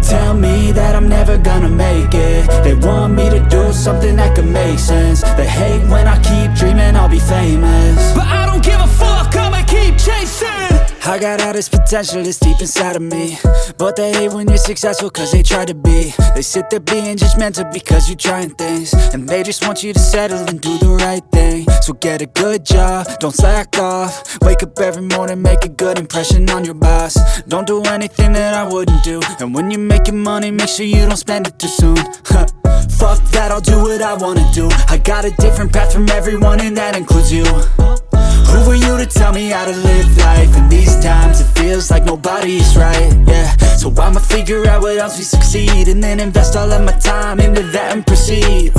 tell me that I'm never gonna make it. They want me to do something that could make sense. They hate when I keep dreaming I'll be famous, but I don't give a fuck, I'ma keep chasing. I got all this potential that's deep inside of me, but they hate when you're successful cause they try to be. They sit there being judgmental because you're trying things, and they just want you to settle and do the right thing. So get a good job, don't slack off. Wake up every morning, make a good impression on your boss. Don't do anything that I wouldn't do, and when you're making money, make sure you don't spend it too soon. Fuck that, I'll do what I wanna do. I got a different path from everyone, and that includes you. Who are you to tell me how to live life? In these times it feels like nobody's right, yeah. So I'ma figure out what else we succeed, and then invest all of my time into that and proceed.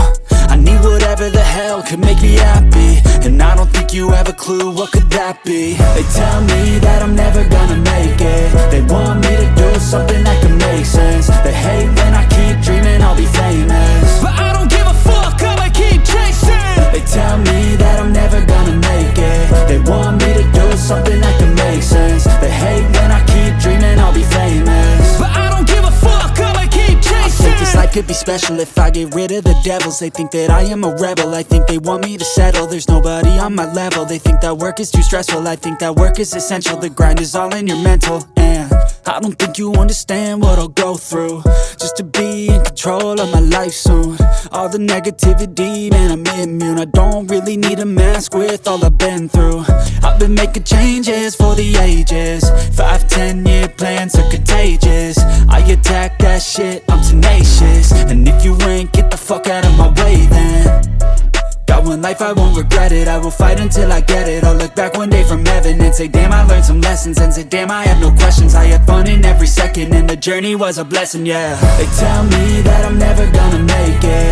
I need whatever the hell could make me happy, and I don't think you have a clue what could that be. They tell me that I'm never gonna make it. They want me to do something that could make sense. They hate when I keep dreaming I'll be famous, but I don't give a fuck, I'ma keep chasing. They tell me that I'm never gonna make it. They want me to do something that can make sense. They hate when I keep dreaming I'll be famous, but I don't give a fuck, I'ma keep chasing. I think this life could be special if I get rid of the devils. They think that I am a rebel, I think they want me to settle. There's nobody on my level. They think that work is too stressful, I think that work is essential. The grind is all in your mental, and I don't think you understand what I'll go through just to be in control of my life soon. All the negativity, man, I'm immune. I don't really need a mask with all I've been through. I've been making changes for the ages. 5-10 year plans are contagious. I attack that shit, I'm tenacious. And if you ain't, get the fuck out of my way then. Got one life, I won't regret it. I will fight until I get it. I'll look back one day from heaven and say damn, I learned some lessons. And say damn, I had no questions. I had fun in every second, and the journey was a blessing, yeah. They tell me that I'm never gonna make it.